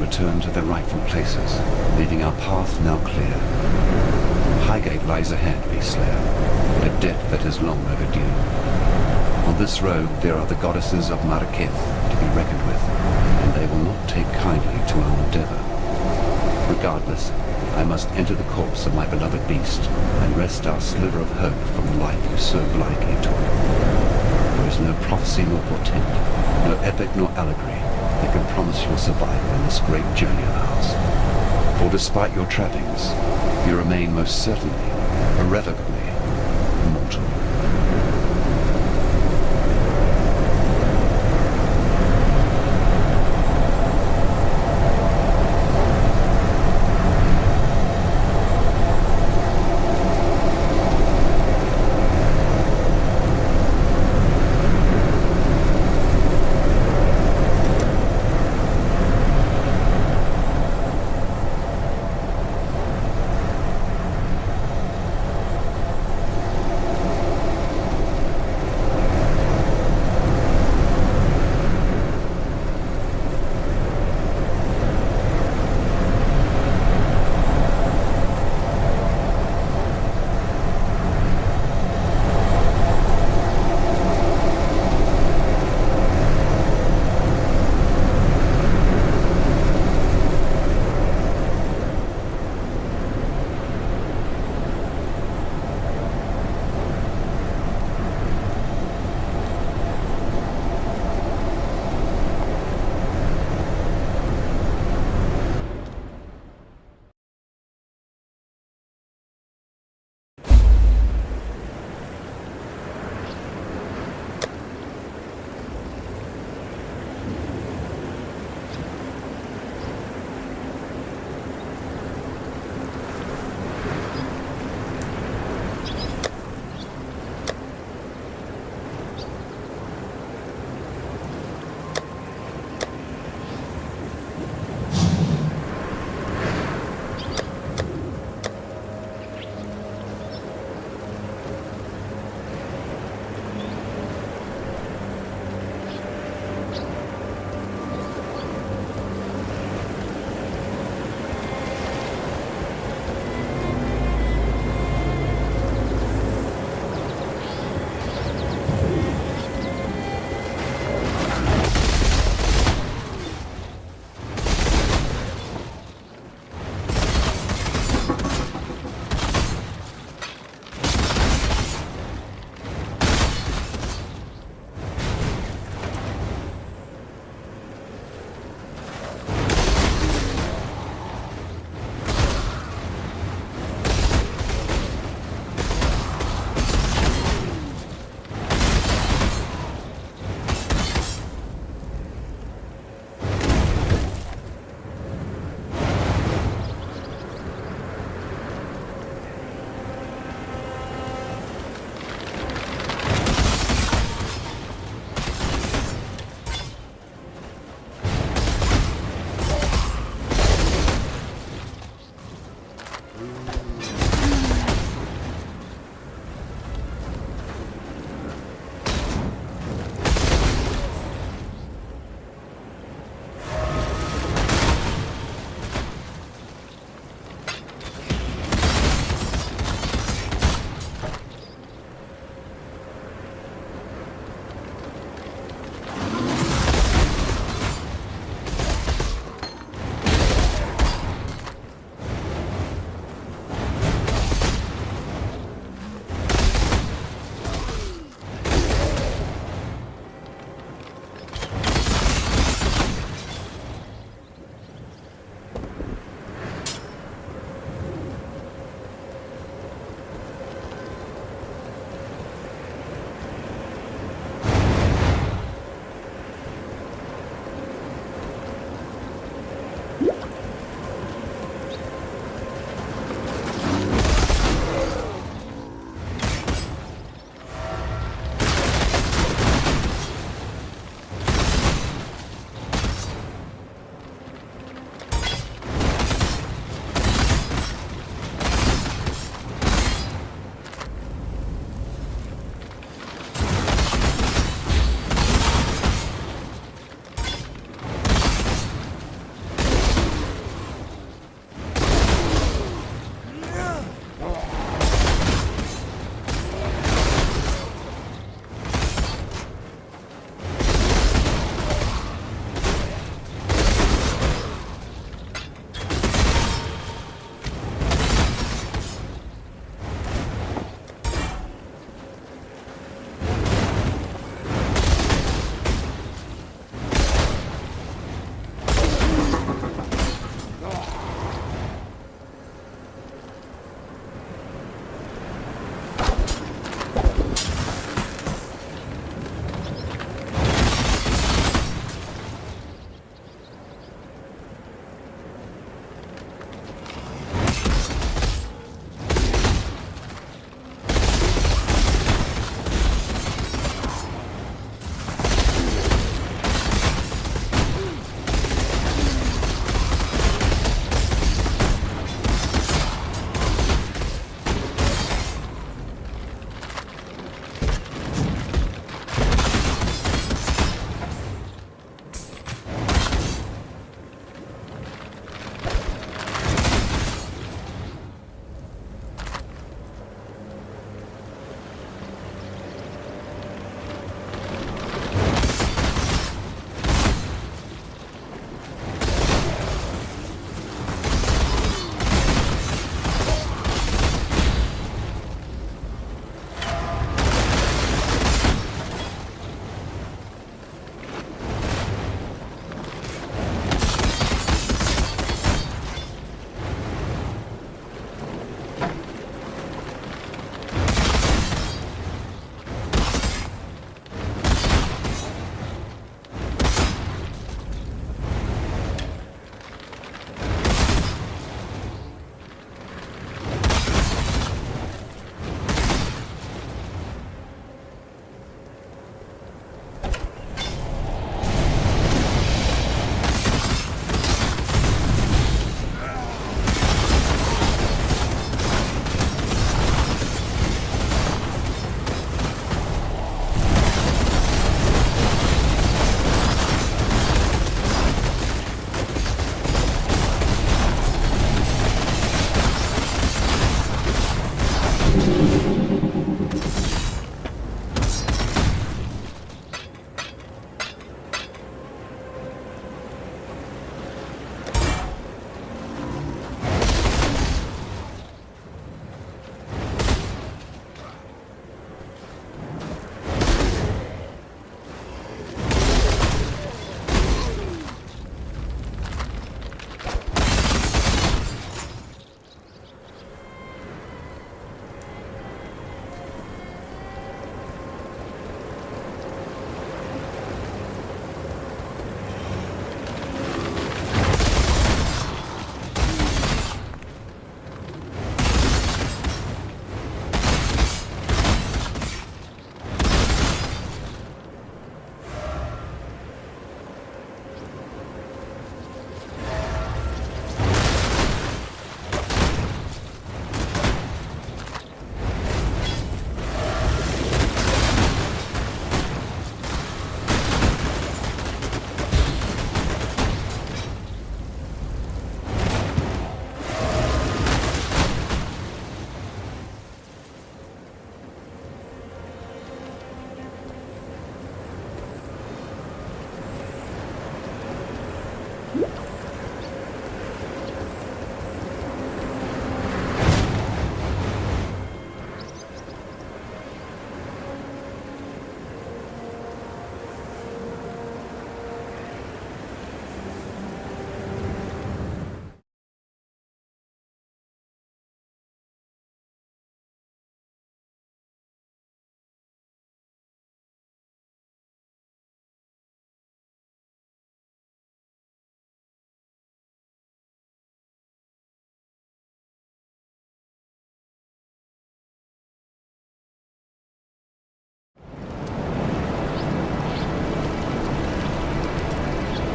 return to their rightful places, leaving our path now clear. Highgate lies ahead, Beastslayer, a debt that is long overdue. On this road there are the goddesses of Marakith to be reckoned with, and they will not take kindly to our endeavor. Regardless, I must enter the corpse of my beloved beast and wrest our sliver of hope from the life you so blindly took. There is no prophecy nor portent, no epic nor allegory that can promise your survival in this great journey of ours. For despite your trappings, you remain most certainly, irrevocably, immortal.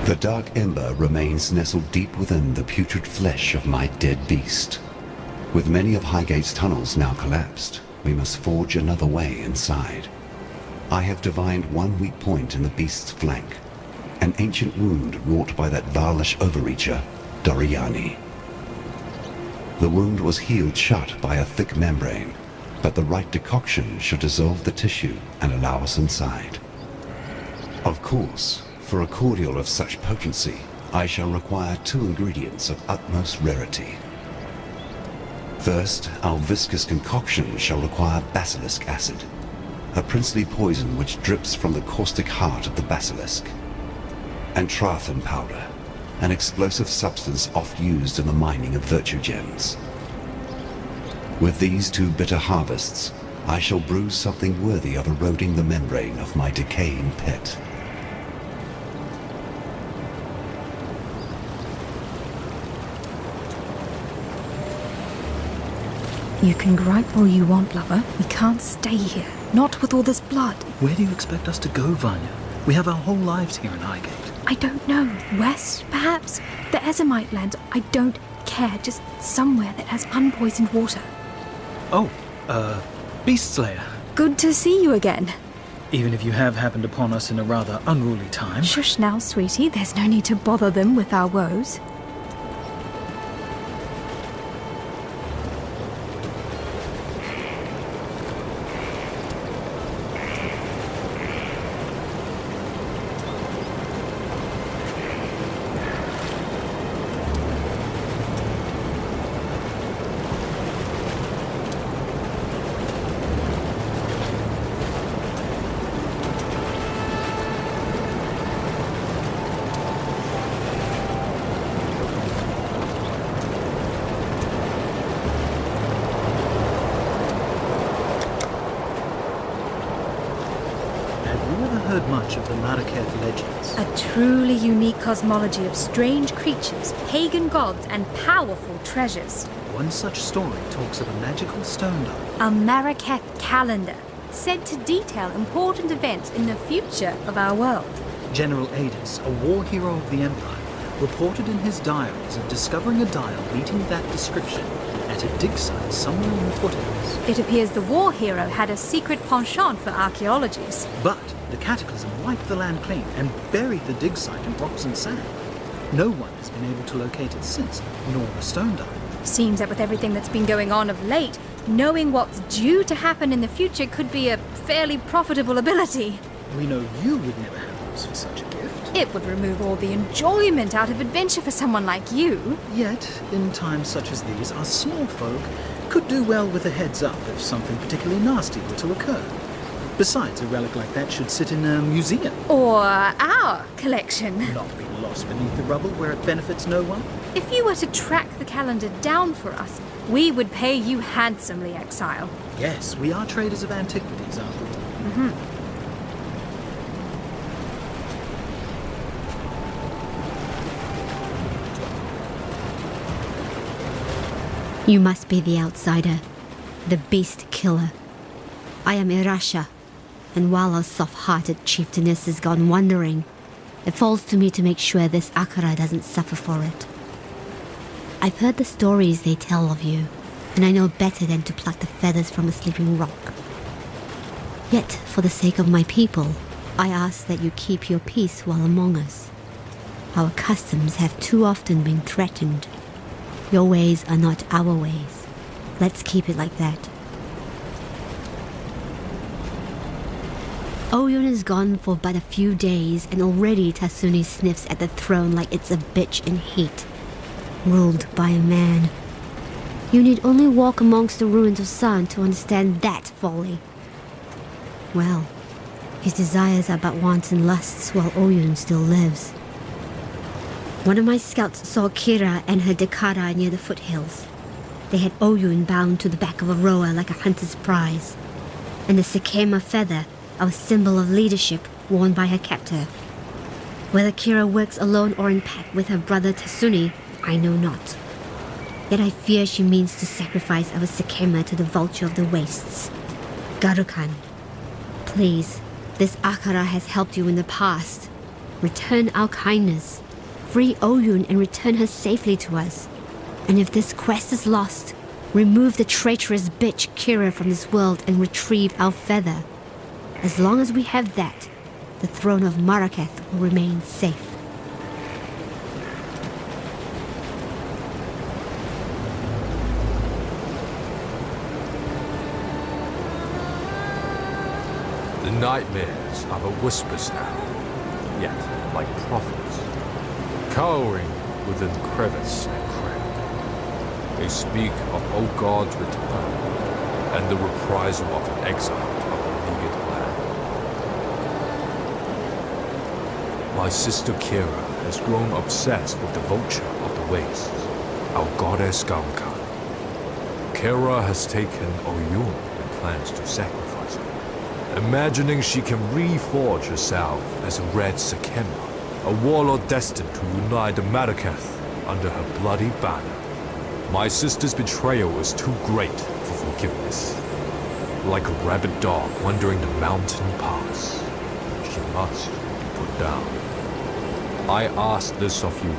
The dark ember remains nestled deep within the putrid flesh of my dead beast. With many of Highgate's tunnels now collapsed, we must forge another way inside. I have divined one weak point in the beast's flank, an ancient wound wrought by that Varlish overreacher, Doriani. The wound was healed shut by a thick membrane, but the right decoction should dissolve the tissue and allow us inside. Of course, for a cordial of such potency, I shall require 2 ingredients of utmost rarity. First, our viscous concoction shall require basilisk acid, a princely poison which drips from the caustic heart of the basilisk, and Trathan powder, an explosive substance oft used in the mining of virtue gems. With these 2 bitter harvests, I shall brew something worthy of eroding the membrane of my decaying pet. You can gripe all you want, lover. We can't stay here. Not with all this blood. Where do you expect us to go, Vanya? We have our whole lives here in Highgate. I don't know. West, perhaps? The Ezemite lands. I don't care. Just somewhere that has unpoisoned water. Oh, Beast Slayer. Good to see you again. Even if you have happened upon us in a rather unruly time. Shush now, sweetie. There's no need to bother them with our woes. Heard much of the Marraketh legends. A truly unique cosmology of strange creatures, pagan gods, and powerful treasures. One such story talks of a magical stone dial. A Marraketh calendar, said to detail important events in the future of our world. General Adis, a war hero of the Empire, reported in his diaries of discovering a dial meeting that description at a dig site somewhere in the foothills. It appears the war hero had a secret penchant for archaeologies. But the cataclysm wiped the land clean and buried the dig site in rocks and sand. No one has been able to locate it since, nor the stone dial. Seems that with everything that's been going on of late, knowing what's due to happen in the future could be a fairly profitable ability. We know you would never have use for such a gift. It would remove all the enjoyment out of adventure for someone like you. Yet, in times such as these, us small folk could do well with a heads up if something particularly nasty were to occur. Besides, a relic like that should sit in a museum. Or our collection. Not be lost beneath the rubble where it benefits no one. If you were to track the calendar down for us, we would pay you handsomely, Exile. Yes, we are traders of antiquities, aren't we? Mm-hmm. You must be the outsider, the beast killer. I am Irasha, and while our soft-hearted chieftainess has gone wandering, it falls to me to make sure this Akara doesn't suffer for it. I've heard the stories they tell of you, and I know better than to pluck the feathers from a sleeping rock. Yet, for the sake of my people, I ask that you keep your peace while among us. Our customs have too often been threatened. Your ways are not our ways. Let's keep it like that. Oyun is gone for but a few days, and already Tasuni sniffs at the throne like it's a bitch in heat, ruled by a man. You need only walk amongst the ruins of San to understand that folly. Well, his desires are but wants and lusts while Oyun still lives. One of my scouts saw Kira and her Dekara near the foothills. They had Oyun bound to the back of a rower like a hunter's prize, and the Sekema feather, our symbol of leadership, worn by her captor. Whether Kira works alone or in pack with her brother Tasuni, I know not. Yet I fear she means to sacrifice our Sekema to the vulture of the wastes. Garukan, please, this Akara has helped you in the past. return our kindness, free Oyun and return her safely to us. And if this quest is lost, remove the traitorous bitch Kira from this world and retrieve our feather. As long as we have that, the throne of Marraketh will remain safe. The nightmares are but whispers now, yet like prophets, cowering within crevice and crack. They speak of old God's return and the reprisal of an exile of the leagued land. My sister Kira has grown obsessed with the vulture of the wastes, our goddess Gamkan. Kira has taken Oyun and plans to sacrifice her, imagining she can reforge herself as a red Sakema, a warlord destined to unite the Marraketh under her bloody banner. My sister's betrayal is too great for forgiveness. Like a rabid dog wandering the mountain paths, she must be put down. I ask this of you,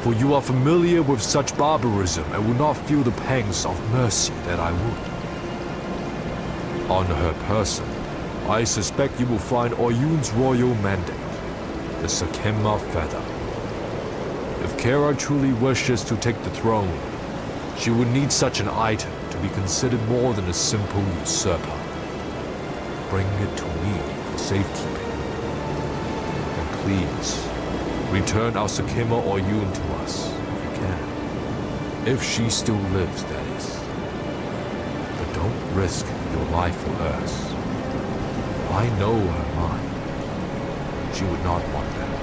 for you are familiar with such barbarism and will not feel the pangs of mercy that I would. On her person, I suspect you will find Oyun's royal mandate, the Sakema feather. If Kira truly wishes to take the throne, she would need such an item to be considered more than a simple usurper. Bring it to me for safekeeping. And please, return our Sakema Oyun to us, if you can. If she still lives, that is. But don't risk your life for hers. I know her mind. She would not want that.